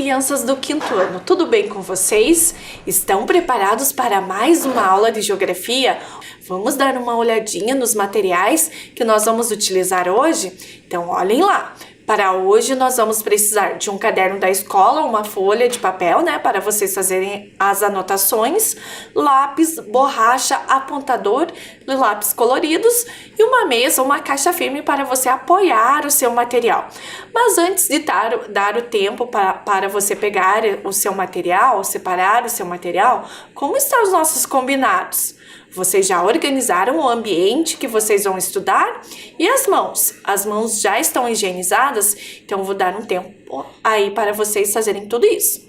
crianças do quinto ano, tudo bem com vocês? Estão preparados para mais uma aula de geografia? Vamos dar uma olhadinha nos materiais que nós vamos utilizar hoje? Então, olhem lá! Para hoje, nós vamos precisar de um caderno da escola, uma folha de papel, para vocês fazerem as anotações, lápis, borracha, apontador, lápis coloridos e uma mesa, uma caixa firme para você apoiar o seu material. Mas antes de dar o tempo para você pegar o seu material, separar o seu material, como estão os nossos combinados? Vocês já organizaram o ambiente que vocês vão estudar? E as mãos? As mãos já estão higienizadas? Então, eu vou dar um tempo aí para vocês fazerem tudo isso.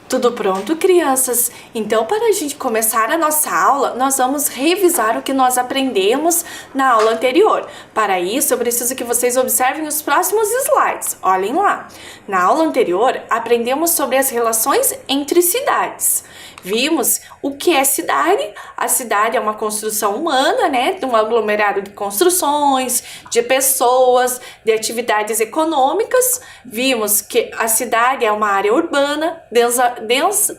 Tudo pronto, crianças? Então, para a gente começar a nossa aula, nós vamos revisar o que nós aprendemos na aula anterior. Para isso, eu preciso que vocês observem os próximos slides. Olhem lá. Na aula anterior, aprendemos sobre as relações entre cidades. Vimos o que é cidade. A cidade é uma construção humana, de um aglomerado de construções, de pessoas, de atividades econômicas. Vimos que a cidade é uma área urbana,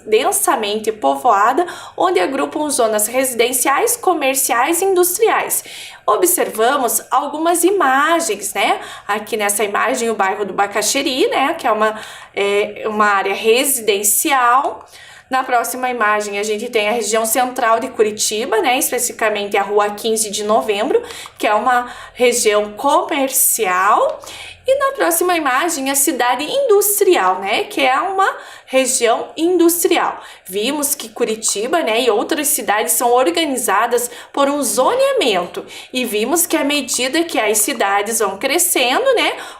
densamente povoada, onde agrupam zonas residenciais, comerciais e industriais. Observamos algumas imagens, Aqui nessa imagem o bairro do Bacaxeri, que é uma área residencial. Na próxima imagem, a gente tem a região central de Curitiba, especificamente a rua 15 de novembro, que é uma região comercial. E na próxima imagem, a cidade industrial, que é uma região industrial. Vimos que Curitiba, e outras cidades são organizadas por um zoneamento. E vimos que à medida que as cidades vão crescendo,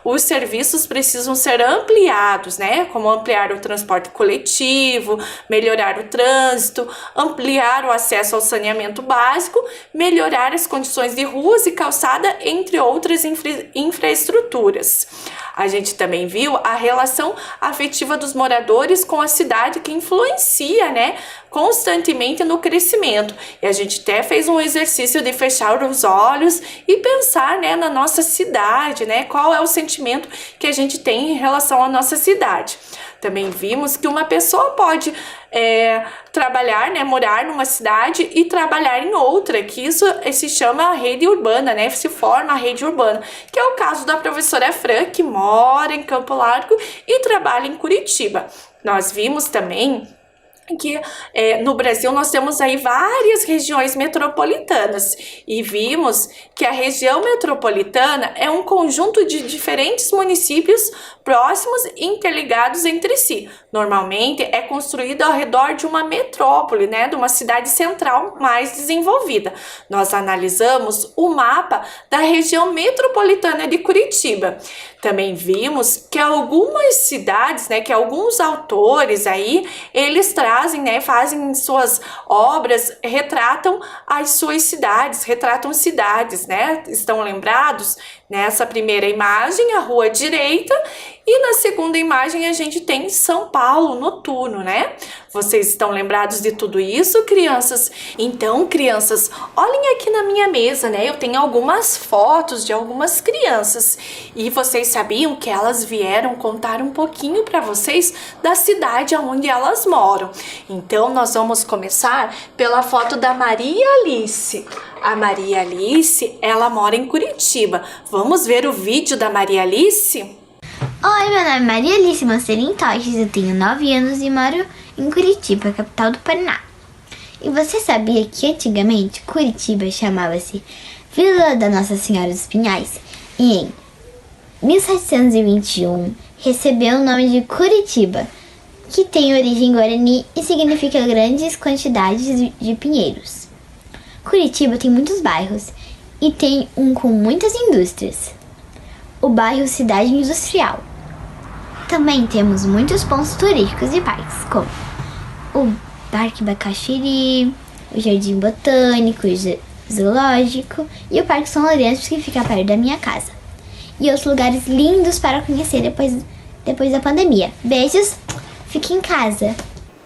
os serviços precisam ser ampliados, como ampliar o transporte coletivo, melhorar o trânsito, ampliar o acesso ao saneamento básico, melhorar as condições de ruas e calçada, entre outras infraestruturas. A gente também viu a relação afetiva dos moradores com a cidade que influencia, constantemente no crescimento. E a gente até fez um exercício de fechar os olhos e pensar, na nossa cidade, qual é o sentimento que a gente tem em relação à nossa cidade. Também vimos que uma pessoa pode trabalhar, morar numa cidade e trabalhar em outra, que isso se chama rede urbana, se forma a rede urbana, que é o caso da professora Fran, que mora em Campo Largo e trabalha em Curitiba. Nós vimos também que no Brasil nós temos aí várias regiões metropolitanas e vimos que a região metropolitana é um conjunto de diferentes municípios próximos e interligados entre si. Normalmente é construído ao redor de uma metrópole, de uma cidade central mais desenvolvida. Nós analisamos o mapa da região metropolitana de Curitiba. Também vimos que algumas cidades, que alguns autores aí, eles fazem suas obras, retratam as suas cidades, Estão lembrados? Nessa primeira imagem, a rua direita, e na segunda imagem a gente tem São Paulo noturno, Vocês estão lembrados de tudo isso, crianças? Então, crianças, olhem aqui na minha mesa, Eu tenho algumas fotos de algumas crianças. E vocês sabiam que elas vieram contar um pouquinho para vocês da cidade onde elas moram. Então, nós vamos começar pela foto da Maria Alice. A Maria Alice, ela mora em Curitiba. Vamos ver o vídeo da Maria Alice? Oi, meu nome é Maria Alice Mancerim Toches, eu tenho 9 anos e moro em Curitiba, capital do Paraná. E você sabia que antigamente Curitiba chamava-se Vila da Nossa Senhora dos Pinhais e em 1721 recebeu o nome de Curitiba, que tem origem guarani e significa grandes quantidades de pinheiros. Curitiba tem muitos bairros e tem um com muitas indústrias, o bairro Cidade Industrial. Também temos muitos pontos turísticos e parques, como o Parque Bacaxiri, o Jardim Botânico, o Zoológico e o Parque São Lourenço, que fica perto da minha casa. E outros lugares lindos para conhecer depois da pandemia. Beijos, fiquem em casa.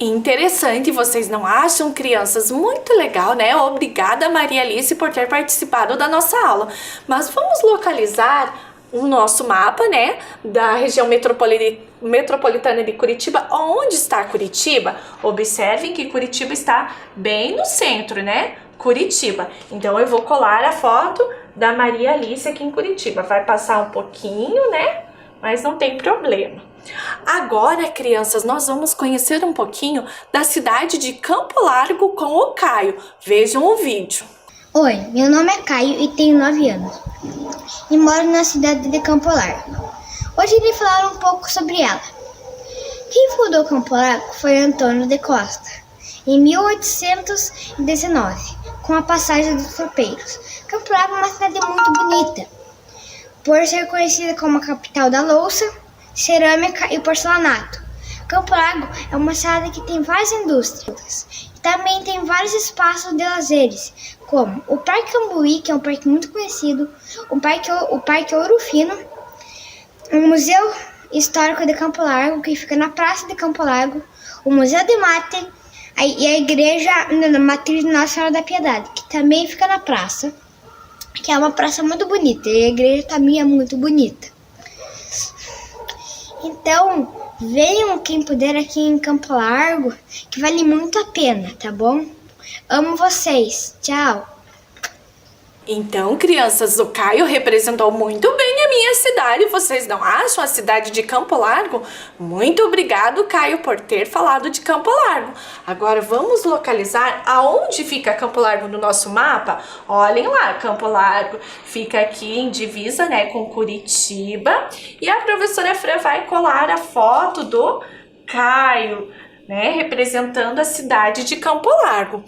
Interessante, vocês não acham, crianças? Muito legal, né? Obrigada, Maria Alice, por ter participado da nossa aula. Mas vamos localizar o nosso mapa, né? Da região metropolitana de Curitiba. Onde está Curitiba? Observem que Curitiba está bem no centro, né? Curitiba. Então, eu vou colar a foto da Maria Alice aqui em Curitiba. Vai passar um pouquinho, né? Mas não tem problema. Agora, crianças, nós vamos conhecer um pouquinho da cidade de Campo Largo com o Caio. Vejam o vídeo. Oi, meu nome é Caio e tenho 9 anos. E moro na cidade de Campo Largo. Hoje irei falar um pouco sobre ela. Quem fundou Campo Largo foi Antônio de Costa, em 1819, com a passagem dos tropeiros. Campo Largo é uma cidade muito bonita, por ser conhecida como a capital da louça, cerâmica e porcelanato. Campo Largo é uma cidade que tem várias indústrias e também tem vários espaços de lazeres, como o Parque Cambuí, que é um parque muito conhecido, o Parque Ouro Fino, o Museu Histórico de Campo Largo, que fica na Praça de Campo Largo, o Museu de Mate e a Igreja Matriz de Nossa Senhora da Piedade, que também fica na praça, que é uma praça muito bonita, e a igreja também é muito bonita. Então, venham quem puder aqui em Campo Largo, que vale muito a pena, tá bom? Amo vocês. Tchau. Então, crianças, o Caio representou muito bem a minha cidade. Vocês não acham? A cidade de Campo Largo? Muito obrigado, Caio, por ter falado de Campo Largo. Agora vamos localizar aonde fica Campo Largo no nosso mapa. Olhem lá, Campo Largo fica aqui em divisa, né, com Curitiba. E a professora Fran vai colar a foto do Caio, né, representando a cidade de Campo Largo.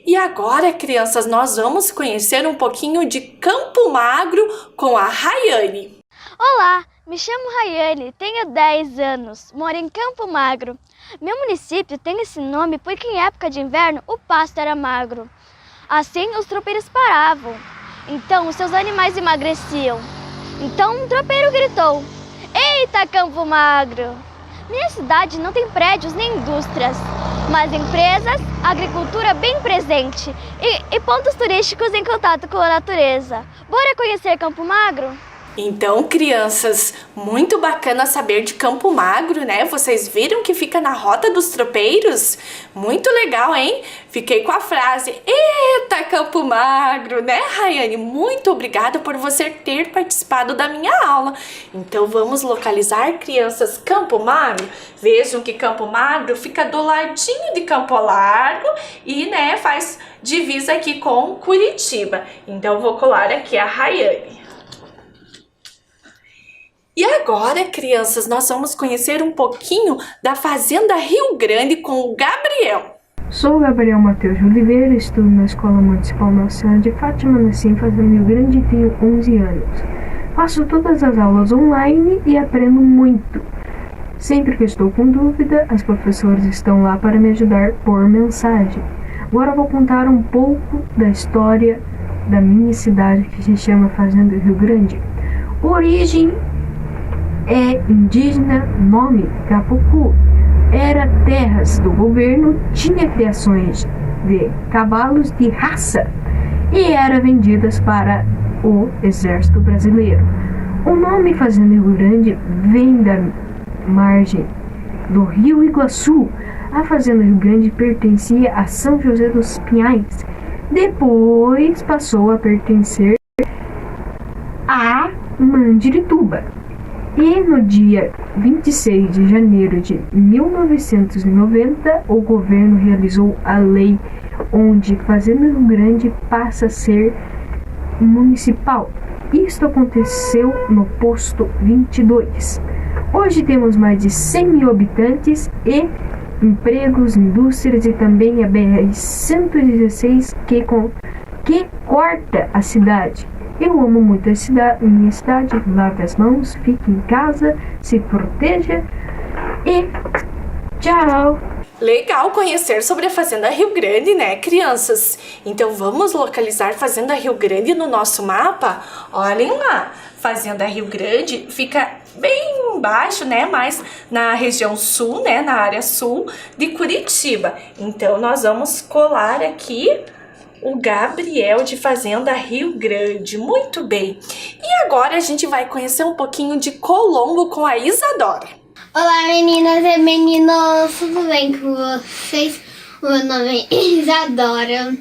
E agora, crianças, nós vamos conhecer um pouquinho de Campo Magro com a Rayane. Olá, me chamo Rayane, tenho 10 anos, moro em Campo Magro. Meu município tem esse nome porque em época de inverno o pasto era magro. Assim, os tropeiros paravam. Então, os seus animais emagreciam. Então, um tropeiro gritou: "Eita, Campo Magro!" Minha cidade não tem prédios nem indústrias, mas empresas, agricultura bem presente e pontos turísticos em contato com a natureza. Bora conhecer Campo Magro? Então, crianças, muito bacana saber de Campo Magro, né? Vocês viram que fica na Rota dos Tropeiros? Muito legal, hein? Fiquei com a frase, eita, Campo Magro, né, Rayane? Muito obrigada por você ter participado da minha aula. Então, vamos localizar, crianças, Campo Magro. Vejam que Campo Magro fica do ladinho de Campo Largo e, né, faz divisa aqui com Curitiba. Então, vou colar aqui a Rayane. E agora, crianças, nós vamos conhecer um pouquinho da Fazenda Rio Grande com o Gabriel. Sou o Gabriel Matheus de Oliveira, estudo na Escola Municipal Nossa Senhora de Fátima, nasci em Fazenda Rio Grande e tenho 11 anos. Faço todas as aulas online e aprendo muito. Sempre que estou com dúvida, as professoras estão lá para me ajudar por mensagem. Agora vou contar um pouco da história da minha cidade, que se chama Fazenda Rio Grande. Origem é indígena, nome Capucu. Era terras do governo, tinha criações de cavalos de raça e era vendidas para o exército brasileiro. O nome Fazenda Rio Grande vem da margem do Rio Iguaçu. A Fazenda Rio Grande pertencia a São José dos Pinhais. Depois passou a pertencer a Mandirituba. E no dia 26 de janeiro de 1990, o governo realizou a lei onde Fazenda Rio Grande passa a ser municipal. Isto aconteceu no posto 22. Hoje temos mais de 100 mil habitantes e empregos, indústrias e também a BR-116 que corta a cidade. Eu amo muito a minha cidade. Lave as mãos, fique em casa, se proteja e tchau! Legal conhecer sobre a Fazenda Rio Grande, né, crianças? Então vamos localizar Fazenda Rio Grande no nosso mapa? Olhem lá, Fazenda Rio Grande fica bem embaixo, né, mais na região sul, né, na área sul de Curitiba. Então nós vamos colar aqui o Gabriel de Fazenda Rio Grande. Muito bem. E agora a gente vai conhecer um pouquinho de Colombo com a Isadora. Olá meninas e meninos, tudo bem com vocês? O meu nome é Isadora.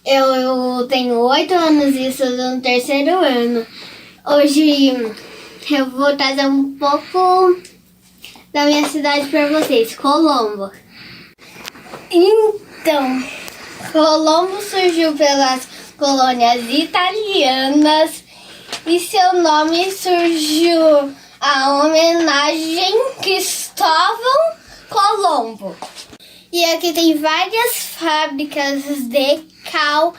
Eu tenho 8 anos e estou no 3º ano. Hoje eu vou trazer um pouco da minha cidade para vocês, Colombo. Então, Colombo surgiu pelas colônias italianas e seu nome surgiu a homenagem a Cristóvão Colombo. E aqui tem várias fábricas de cal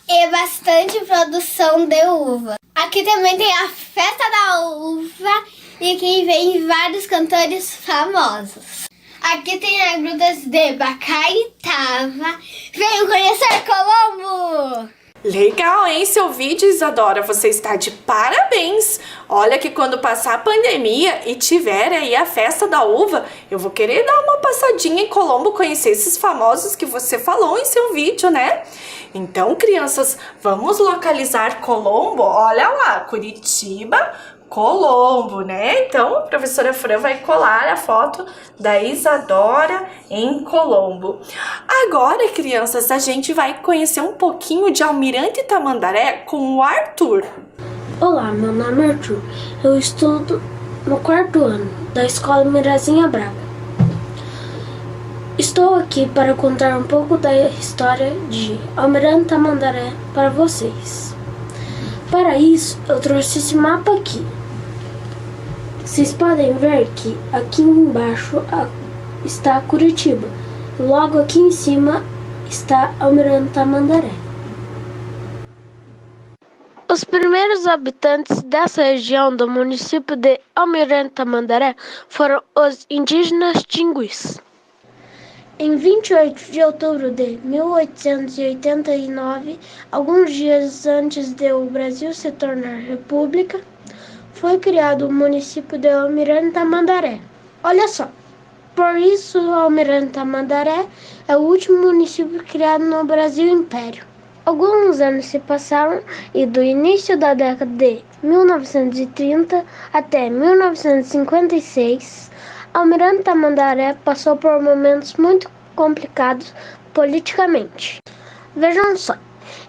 e bastante produção de uva. Aqui também tem a festa da uva e aqui vem vários cantores famosos. Aqui tem a grutas de Bacaitava. Venham conhecer Colombo! Legal, hein, seu vídeo, Isadora? Você está de parabéns! Olha que quando passar a pandemia e tiver aí a festa da uva, eu vou querer dar uma passadinha em Colombo, conhecer esses famosos que você falou em seu vídeo, né? Então, crianças, vamos localizar Colombo? Olha lá, Curitiba, Colombo, né? Então, a professora Fran vai colar a foto da Isadora em Colombo. Agora, crianças, a gente vai conhecer um pouquinho de Almirante Tamandaré com o Arthur. Olá, meu nome é Arthur. Eu estudo no 4º ano da Escola Mirazinha Braga. Estou aqui para contar um pouco da história de Almirante Tamandaré para vocês. Para isso, eu trouxe esse mapa aqui. Vocês podem ver que aqui embaixo está Curitiba. Logo aqui em cima está Almirante Tamandaré. Os primeiros habitantes dessa região do município de Almirante Tamandaré foram os indígenas tinguis. Em 28 de outubro de 1889, alguns dias antes de o Brasil se tornar república, foi criado o município de Almirante Tamandaré. Olha só, por isso Almirante Tamandaré é o último município criado no Brasil Império. Alguns anos se passaram e do início da década de 1930 até 1956, Almirante Tamandaré passou por momentos muito complicados politicamente. Vejam só,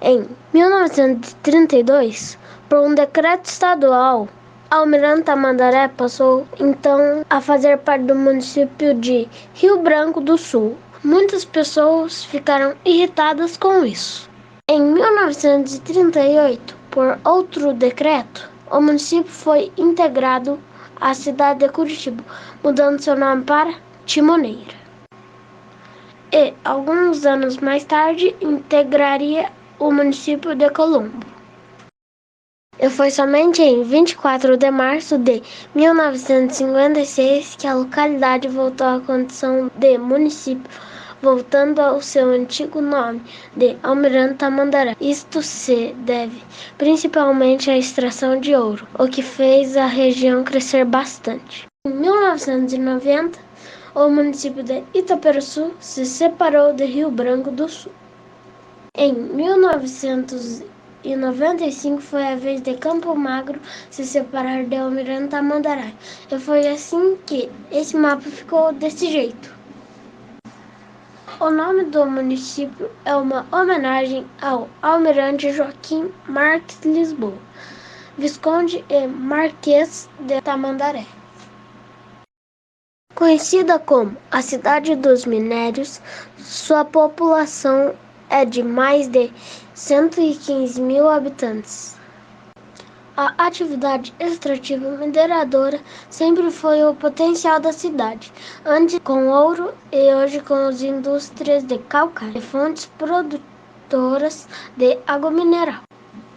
em 1932, por um decreto estadual, Almirante Tamandaré passou então a fazer parte do município de Rio Branco do Sul. Muitas pessoas ficaram irritadas com isso. Em 1938, por outro decreto, o município foi integrado à cidade de Curitiba, mudando seu nome para Timoneira. E, alguns anos mais tarde, integraria o município de Colombo. E foi somente em 24 de março de 1956 que a localidade voltou à condição de município, voltando ao seu antigo nome de Almirante Tamandaré. Isto se deve principalmente à extração de ouro, o que fez a região crescer bastante. Em 1990, o município de Itaperuçu se separou de Rio Branco do Sul. Em 1995 foi a vez de Campo Magro se separar de Almirante Tamandaré. E foi assim que esse mapa ficou desse jeito. O nome do município é uma homenagem ao Almirante Joaquim Marques Lisboa. Visconde e Marquês de Tamandaré. Conhecida como a Cidade dos Minérios, sua população é de mais de 115 mil habitantes. A atividade extrativa mineradora sempre foi o potencial da cidade, antes com ouro e hoje com as indústrias de calcário e fontes produtoras de água mineral.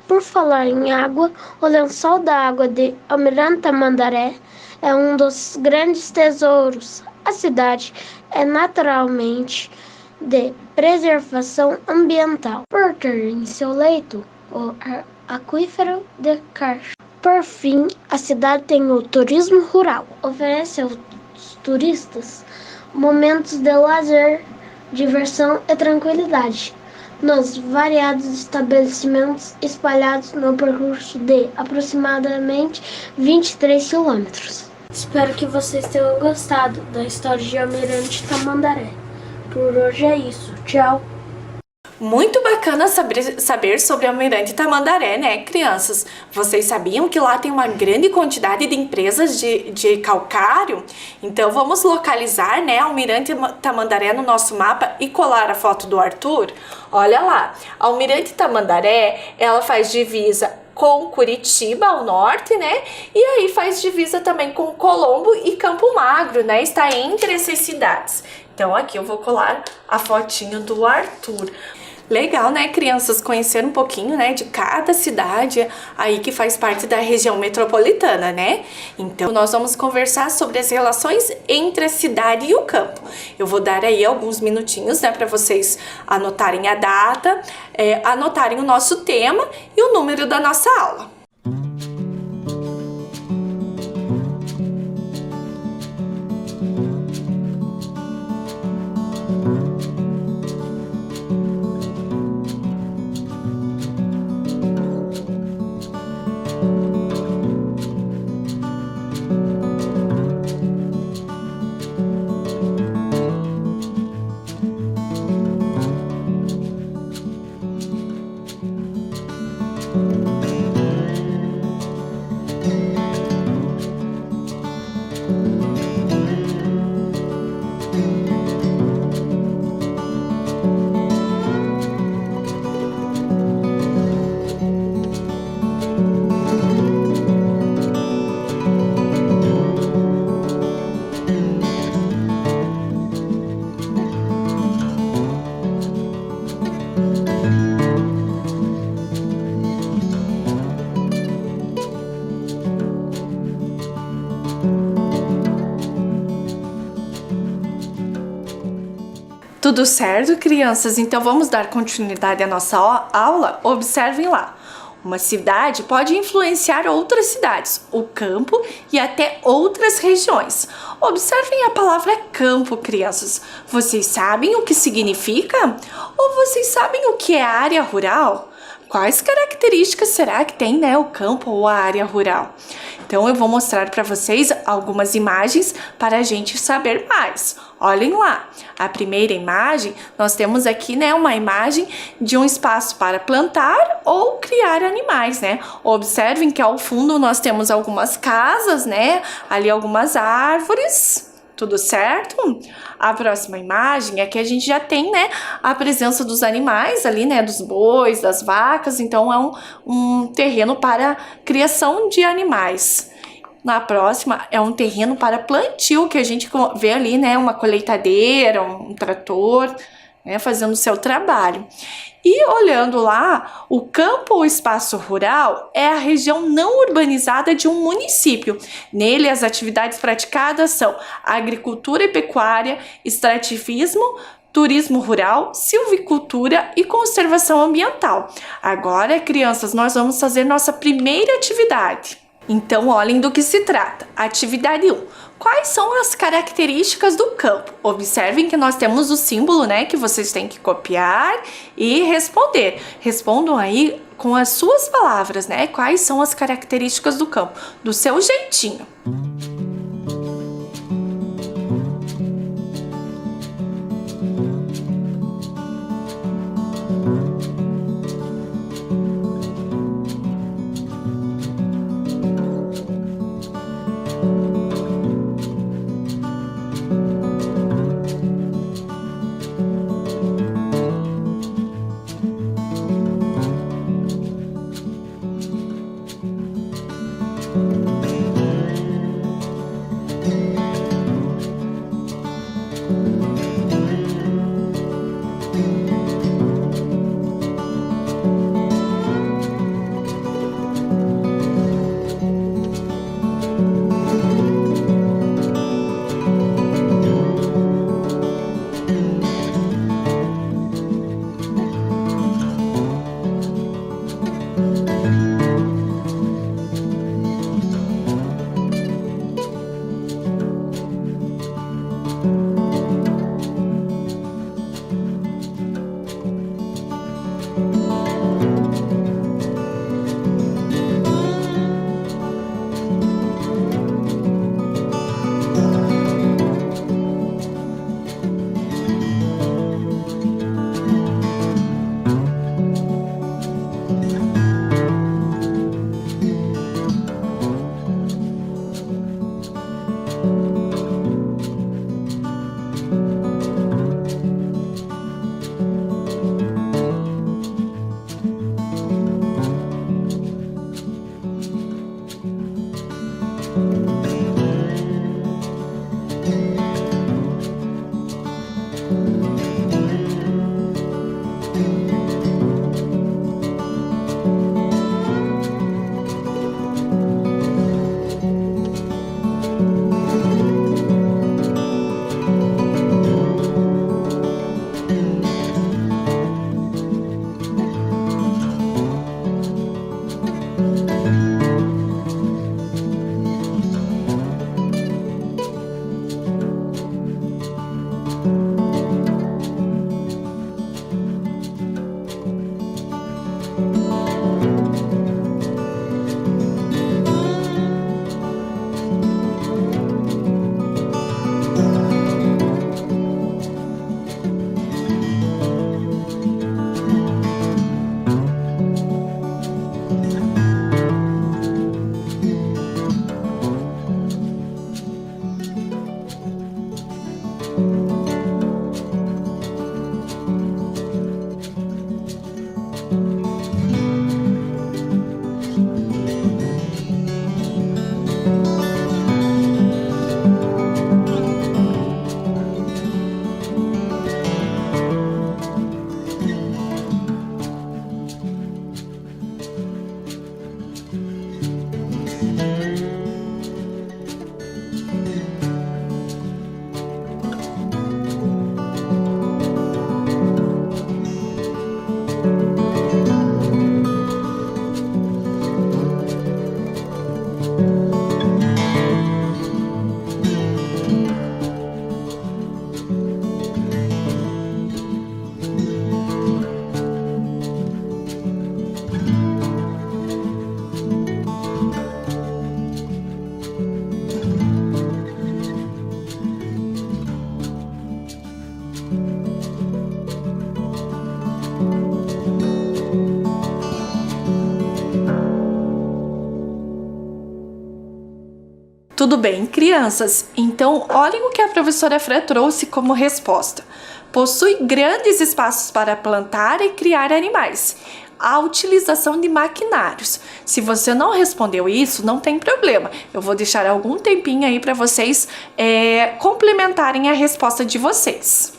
Por falar em água, o lençol da água de Almirante Tamandaré é um dos grandes tesouros. A cidade é naturalmente de preservação ambiental, por ter em seu leito o aquífero de Carcho. Por fim, a cidade tem o turismo rural. Oferece aos turistas momentos de lazer, diversão e tranquilidade nos variados estabelecimentos espalhados no percurso de aproximadamente 23 quilômetros. Espero que vocês tenham gostado da história de Almirante Tamandaré. Por hoje é isso. Tchau! Muito bacana saber sobre Almirante Tamandaré, né, crianças? Vocês sabiam que lá tem uma grande quantidade de empresas de calcário? Então vamos localizar, né, Almirante Tamandaré no nosso mapa e colar a foto do Arthur? Olha lá, Almirante Tamandaré, ela faz divisa com Curitiba ao norte, né? E aí faz divisa também com Colombo e Campo Magro, né? Está entre essas cidades. Então aqui eu vou colar a fotinho do Arthur. Legal, né, crianças, conhecer um pouquinho, né, de cada cidade aí que faz parte da região metropolitana, né? Então, nós vamos conversar sobre as relações entre a cidade e o campo. Eu vou dar aí alguns minutinhos, né, para vocês anotarem a data, anotarem o nosso tema e o número da nossa aula. Tudo certo, crianças? Então vamos dar continuidade à nossa aula? Observem lá. Uma cidade pode influenciar outras cidades, o campo e até outras regiões. Observem a palavra campo, crianças. Vocês sabem o que significa? Ou vocês sabem o que é área rural? Quais características será que tem, né, o campo ou a área rural? Então eu vou mostrar para vocês algumas imagens para a gente saber mais. Olhem lá, a primeira imagem, nós temos aqui, né, uma imagem de um espaço para plantar ou criar animais, né? Observem que ao fundo nós temos algumas casas, né? Ali algumas árvores. Tudo certo? A próxima imagem é que a gente já tem, né, a presença dos animais ali, né, dos bois, das vacas, então é um terreno para criação de animais. Na próxima é um terreno para plantio, que a gente vê ali, né, uma colheitadeira, um trator, né, fazendo o seu trabalho. E olhando lá, o campo ou espaço rural é a região não urbanizada de um município. Nele, as atividades praticadas são agricultura e pecuária, extrativismo, turismo rural, silvicultura e conservação ambiental. Agora, crianças, nós vamos fazer nossa primeira atividade. Então, olhem do que se trata. Atividade 1. Quais são as características do campo? Observem que nós temos o símbolo, né, que vocês têm que copiar e responder. Respondam aí com as suas palavras, né? Quais são as características do campo, do seu jeitinho. Tudo bem, crianças? Então, olhem o que a professora Fran trouxe como resposta. Possui grandes espaços para plantar e criar animais. A utilização de maquinários. Se você não respondeu isso, não tem problema. Eu vou deixar algum tempinho aí para vocês complementarem a resposta de vocês.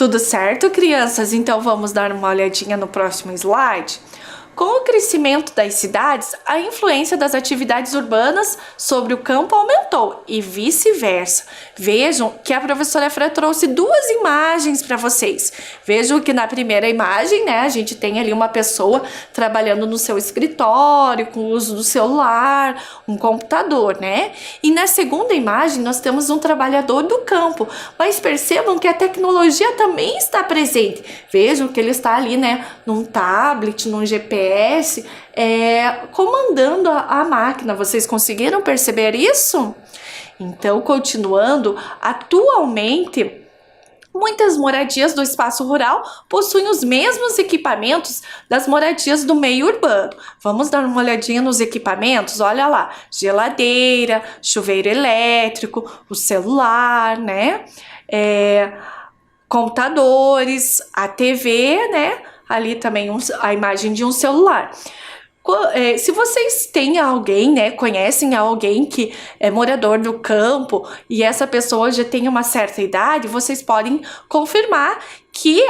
Tudo certo, crianças? Então vamos dar uma olhadinha no próximo slide. Com o crescimento das cidades, a influência das atividades urbanas sobre o campo aumentou e vice-versa. Vejam que a professora Fran trouxe duas imagens para vocês. Vejam que na primeira imagem, né, a gente tem ali uma pessoa trabalhando no seu escritório, com o uso do celular, um computador, né? E na segunda imagem nós temos um trabalhador do campo. Mas percebam que a tecnologia também está presente. Vejam que ele está ali, né, num tablet, num GPS, comandando a máquina. Vocês conseguiram perceber isso? Então, continuando, atualmente muitas moradias do espaço rural possuem os mesmos equipamentos das moradias do meio urbano. Vamos dar uma olhadinha nos equipamentos? Olha lá, geladeira, chuveiro elétrico, o celular, né? Computadores, a TV, né? Ali também a imagem de um celular. Se vocês têm alguém, né, conhecem alguém que é morador do campo e essa pessoa já tem uma certa idade, vocês podem confirmar que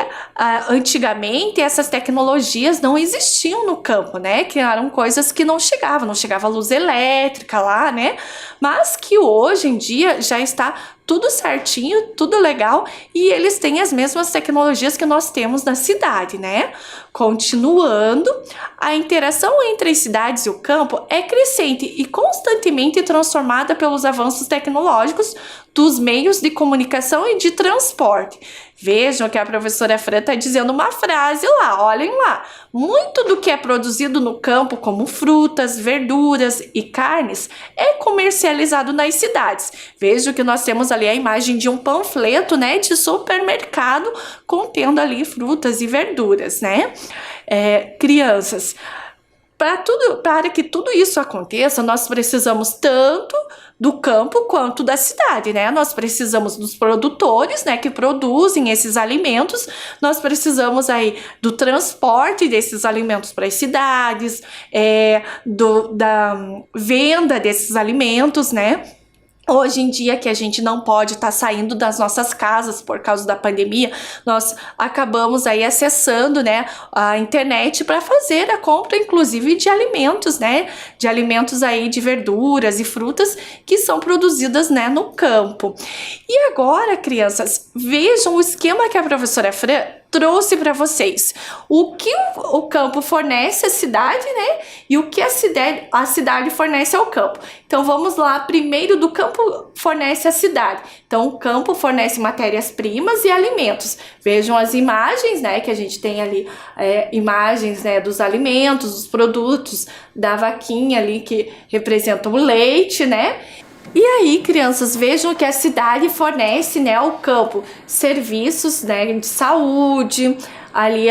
antigamente essas tecnologias não existiam no campo, né? Que eram coisas que não chegava luz elétrica lá, né? Mas que hoje em dia já está tudo certinho, tudo legal e eles têm as mesmas tecnologias que nós temos na cidade, né? Continuando, a interação entre as cidades e o campo é crescente e constantemente transformada pelos avanços tecnológicos dos meios de comunicação e de transporte. Vejam que a professora Fran está dizendo uma frase lá, olhem lá. Muito do que é produzido no campo, como frutas, verduras e carnes, é comercializado nas cidades. Vejam que nós temos ali a imagem de um panfleto, né, de supermercado contendo ali frutas e verduras, né? Crianças, para que tudo isso aconteça, nós precisamos tanto do campo quanto da cidade, né? Nós precisamos dos produtores, né, que produzem esses alimentos, nós precisamos aí do transporte desses alimentos para as cidades, da venda desses alimentos, né? Hoje em dia que a gente não pode estar saindo das nossas casas por causa da pandemia, nós acabamos aí acessando, né, a internet para fazer a compra, inclusive de alimentos, né, de alimentos aí de verduras e frutas que são produzidas, né, no campo. E agora, crianças, vejam o esquema que a professora Fran trouxe para vocês. O que o campo fornece à cidade, né? E o que a cidade fornece ao campo. Então vamos lá, primeiro do campo fornece à cidade. Então o campo fornece matérias-primas e alimentos. Vejam as imagens, né? Que a gente tem ali imagens, né, dos alimentos, dos produtos, da vaquinha ali que representa o leite, né? E aí, crianças, vejam que a cidade fornece, né, ao campo serviços, né, de saúde, ali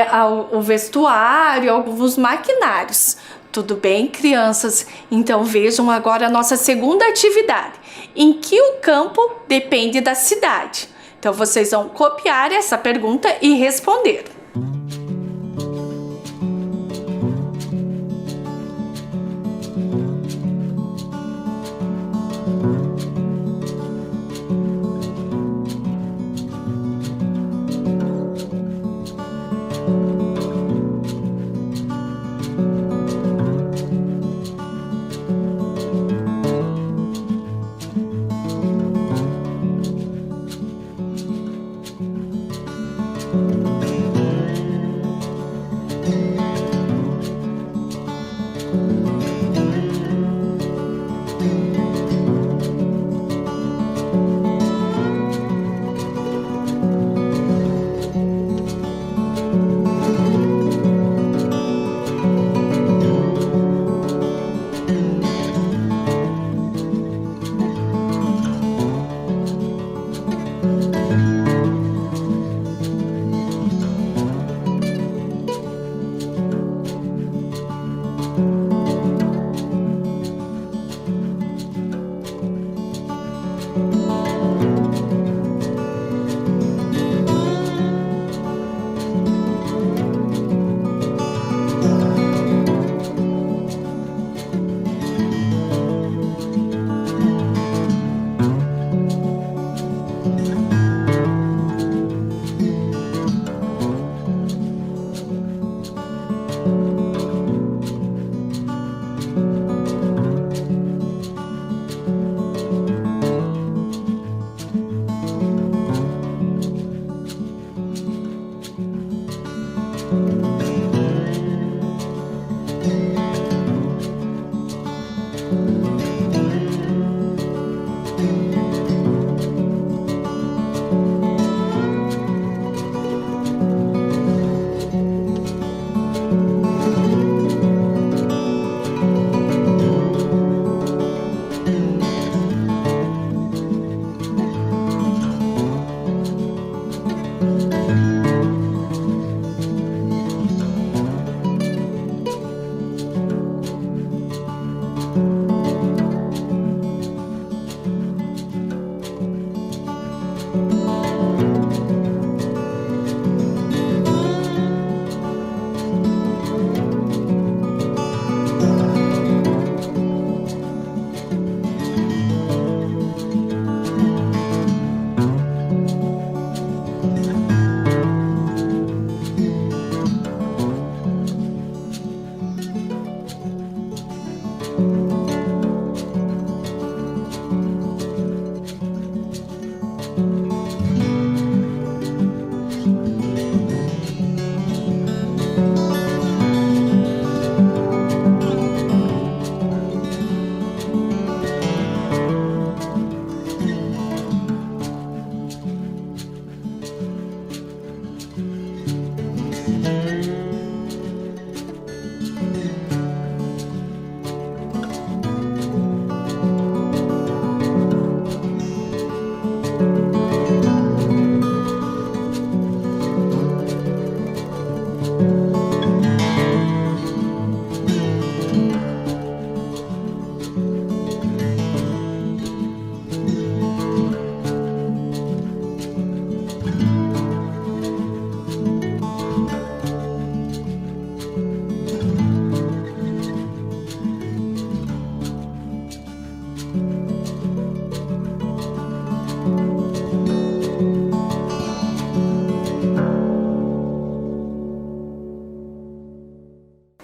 o vestuário, alguns maquinários. Tudo bem, crianças? Então vejam agora a nossa segunda atividade, em que o campo depende da cidade. Então vocês vão copiar essa pergunta e responder.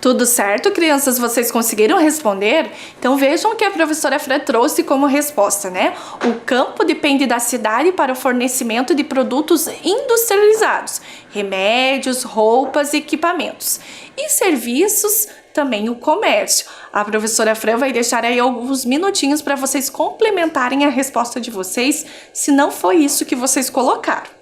Tudo certo, crianças? Vocês conseguiram responder? Então vejam o que a professora Fran trouxe como resposta, né? O campo depende da cidade para o fornecimento de produtos industrializados, remédios, roupas e equipamentos. E serviços, também o comércio. A professora Fran vai deixar aí alguns minutinhos para vocês complementarem a resposta de vocês, se não foi isso que vocês colocaram.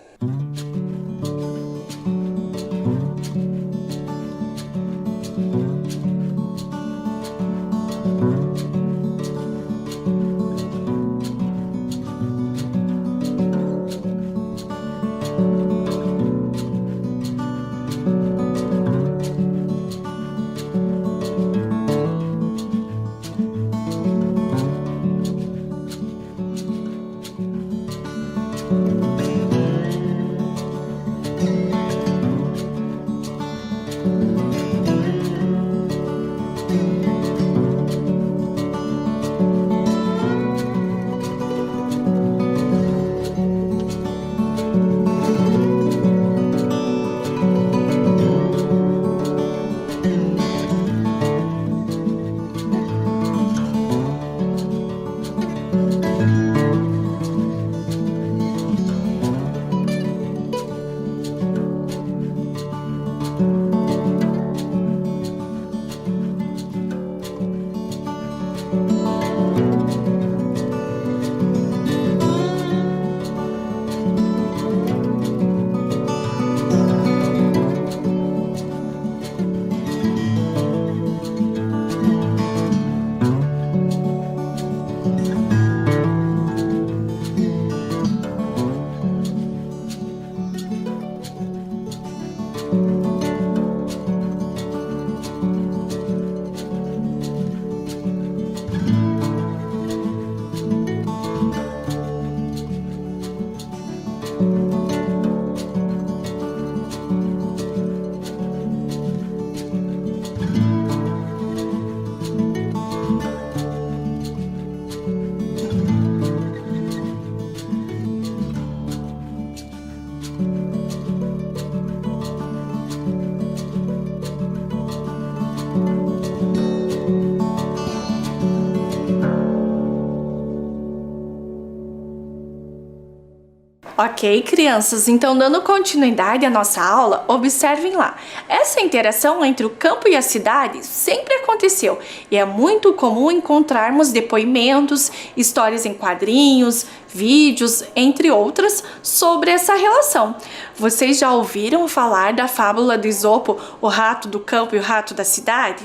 Ok, crianças, então dando continuidade à nossa aula, observem lá. Essa interação entre o campo e a cidade sempre aconteceu e é muito comum encontrarmos depoimentos, histórias em quadrinhos, vídeos, entre outras, sobre essa relação. Vocês já ouviram falar da fábula do Esopo, o rato do campo e o rato da cidade?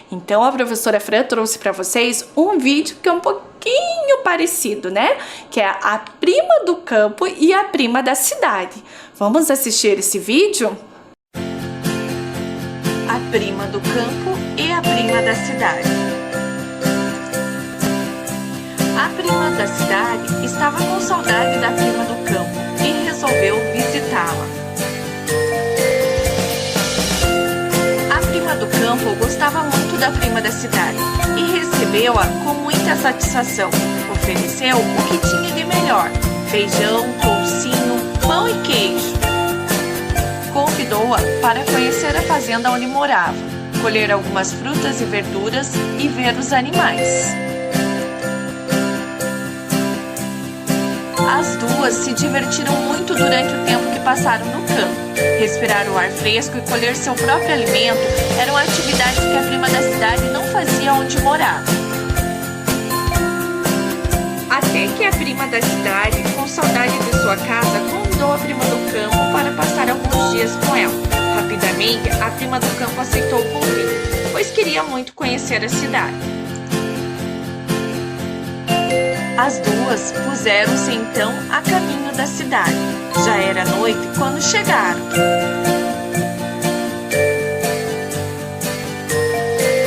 Então a professora Fran trouxe para vocês um vídeo que é um pouquinho parecido, né? Que é a prima do campo e a prima da cidade. Vamos assistir esse vídeo? A prima do campo e a prima da cidade. A prima da cidade estava com saudade da prima do campo e resolveu visitá-la. A prima do campo gostava muito da prima da cidade e recebeu-a com muita satisfação. Ofereceu o que tinha de melhor: feijão, toucinho, pão e queijo. Convidou-a para conhecer a fazenda onde morava, colher algumas frutas e verduras e ver os animais. As duas se divertiram muito durante o tempo que passaram no campo. Respirar o ar fresco e colher seu próprio alimento eram atividades que a prima da cidade não fazia onde morava. Até que a prima da cidade, com saudade de sua casa, convidou a prima do campo para passar alguns dias com ela. Decididamente, a prima do campo aceitou o convite, pois queria muito conhecer a cidade. As duas puseram-se então a caminho da cidade. Já era noite quando chegaram.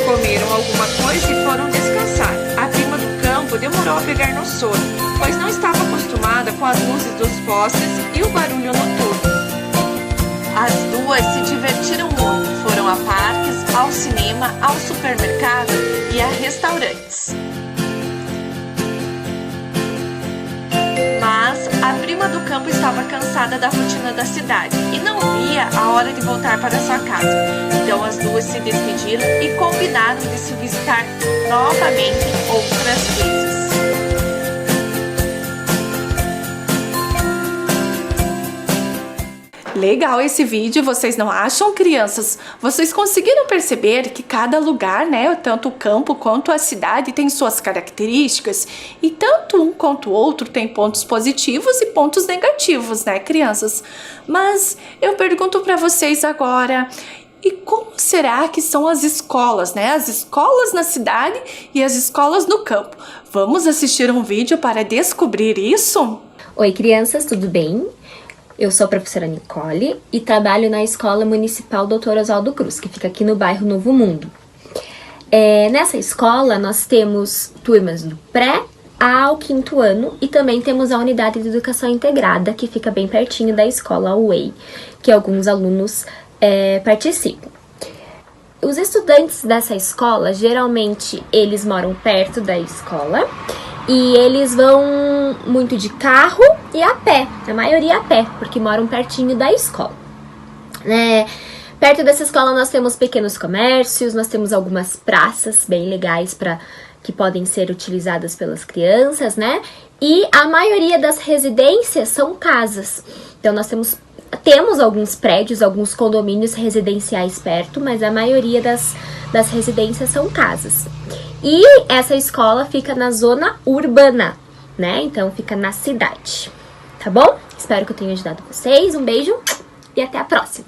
Comeram alguma coisa e foram descansar. A prima do campo demorou a pegar no sono, pois não estava acostumada com as luzes dos postes e o barulho noturno. As duas se divertiram muito, foram a parques, ao cinema, ao supermercado e a restaurantes. Mas a prima do campo estava cansada da rotina da cidade e não via a hora de voltar para sua casa. Então as duas se despediram e combinaram de se visitar novamente outras vezes. Legal esse vídeo, vocês não acham, crianças? Vocês conseguiram perceber que cada lugar, né, tanto o campo quanto a cidade tem suas características e tanto um quanto o outro tem pontos positivos e pontos negativos, né, crianças? Mas eu pergunto para vocês agora, e como será que são as escolas, né? As escolas na cidade e as escolas no campo. Vamos assistir um vídeo para descobrir isso? Oi, crianças, tudo bem? Eu sou a professora Nicole e trabalho na Escola Municipal Dr. Oswaldo Cruz, que fica aqui no bairro Novo Mundo. Nessa escola, nós temos turmas do pré ao 5º ano e também temos a unidade de educação integrada, que fica bem pertinho da escola UEI, que alguns alunos participam. Os estudantes dessa escola, geralmente, eles moram perto da escola e eles vão muito de carro e a pé, a maioria a pé, porque moram pertinho da escola. Perto dessa escola nós temos pequenos comércios, nós temos algumas praças bem legais que podem ser utilizadas pelas crianças, né? E a maioria das residências são casas. Então nós temos alguns prédios, alguns condomínios residenciais perto, mas a maioria das residências são casas. E essa escola fica na zona urbana, né? Então fica na cidade, tá bom? Espero que eu tenha ajudado vocês. Um beijo e até a próxima.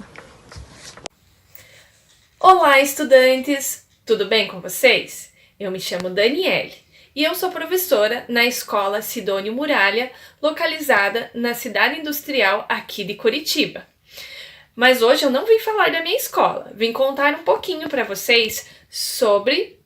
Olá, estudantes! Tudo bem com vocês? Eu me chamo Daniele e eu sou professora na Escola Sidônio Muralha, localizada na cidade industrial aqui de Curitiba. Mas hoje eu não vim falar da minha escola, vim contar um pouquinho para vocês sobre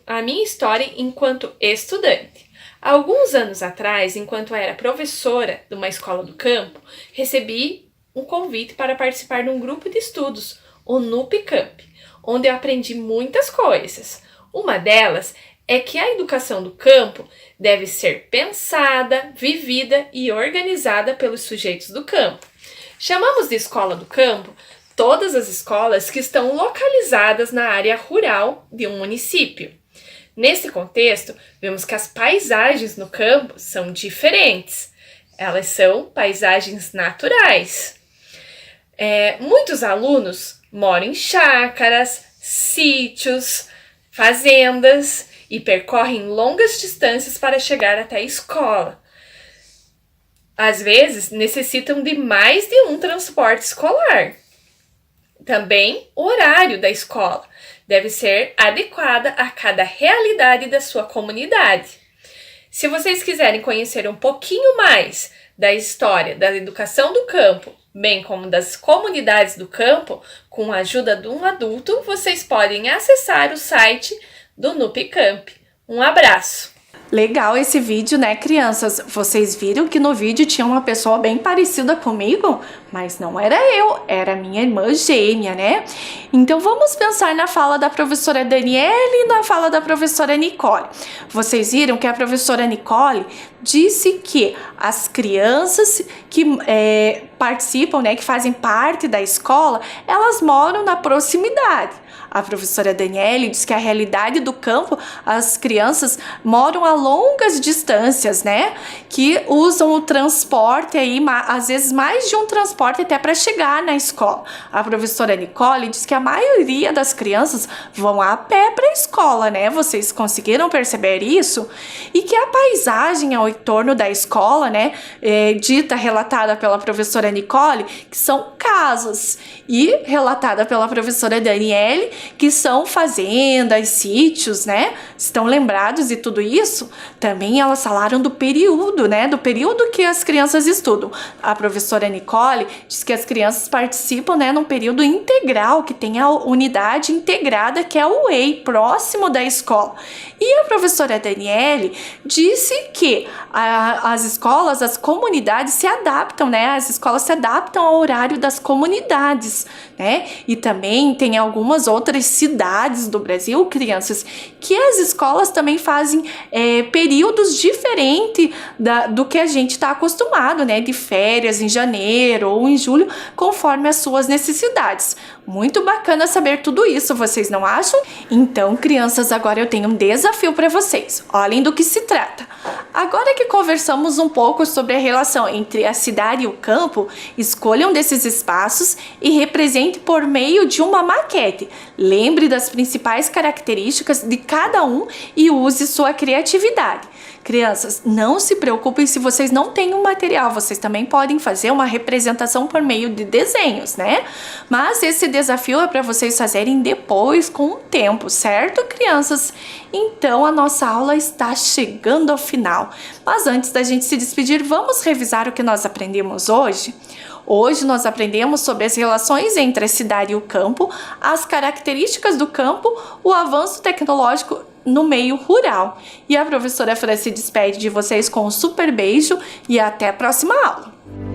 a minha história enquanto estudante. Há alguns anos atrás, enquanto eu era professora de uma escola do campo, recebi um convite para participar de um grupo de estudos, o NUPCamp, onde eu aprendi muitas coisas. Uma delas é que a educação do campo deve ser pensada, vivida e organizada pelos sujeitos do campo. Chamamos de escola do campo todas as escolas que estão localizadas na área rural de um município. Nesse contexto, vemos que as paisagens no campo são diferentes. Elas são paisagens naturais. Muitos alunos moram em chácaras, sítios, fazendas e percorrem longas distâncias para chegar até a escola. Às vezes, necessitam de mais de um transporte escolar. Também, o horário da escola deve ser adequada a cada realidade da sua comunidade. Se vocês quiserem conhecer um pouquinho mais da história da educação do campo, bem como das comunidades do campo, com a ajuda de um adulto, vocês podem acessar o site do NUPCamp. Um abraço! Legal esse vídeo, né, crianças? Vocês viram que no vídeo tinha uma pessoa bem parecida comigo? Mas não era eu, era minha irmã gêmea, né? Então vamos pensar na fala da professora Daniele e na fala da professora Nicole. Vocês viram que a professora Nicole disse que as crianças que participam, né, que fazem parte da escola, elas moram na proximidade. A professora Daniele diz que a realidade do campo, as crianças moram a longas distâncias, né? Que usam o transporte aí, às vezes mais de um transporte até para chegar na escola. A professora Nicole diz que a maioria das crianças vão a pé para a escola, né? Vocês conseguiram perceber isso? E que a paisagem ao entorno da escola, né, relatada pela professora Nicole, que são casas, e relatada pela professora Daniele, que são fazendas, sítios, né? Estão lembrados de tudo isso? Também elas falaram do período, né? Do período que as crianças estudam. A professora Nicole diz que as crianças participam, né, num período integral, que tem a unidade integrada, que é o EI, próximo da escola. E a professora Daniele disse que as escolas, as comunidades se adaptam, né? As escolas se adaptam ao horário das comunidades, né? E também tem algumas outras cidades do Brasil, crianças, que as escolas também fazem períodos diferentes do que a gente está acostumado, né? De férias em janeiro ou em julho, conforme as suas necessidades. Muito bacana saber tudo isso, vocês não acham? Então, crianças, agora eu tenho um desafio para vocês. Olhem do que se trata. Agora que conversamos um pouco sobre a relação entre a cidade e o campo, escolham desses espaços e represente por meio de uma maquete. Lembre das principais características de cada um e use sua criatividade. Crianças, não se preocupem se vocês não têm um material, vocês também podem fazer uma representação por meio de desenhos, né? Mas esse desafio é para vocês fazerem depois, com o tempo, certo, crianças? Então, a nossa aula está chegando ao final. Mas antes da gente se despedir, vamos revisar o que nós aprendemos hoje? Hoje nós aprendemos sobre as relações entre a cidade e o campo, as características do campo, o avanço tecnológico no meio rural. E a professora Fran se despede de vocês com um super beijo e até a próxima aula.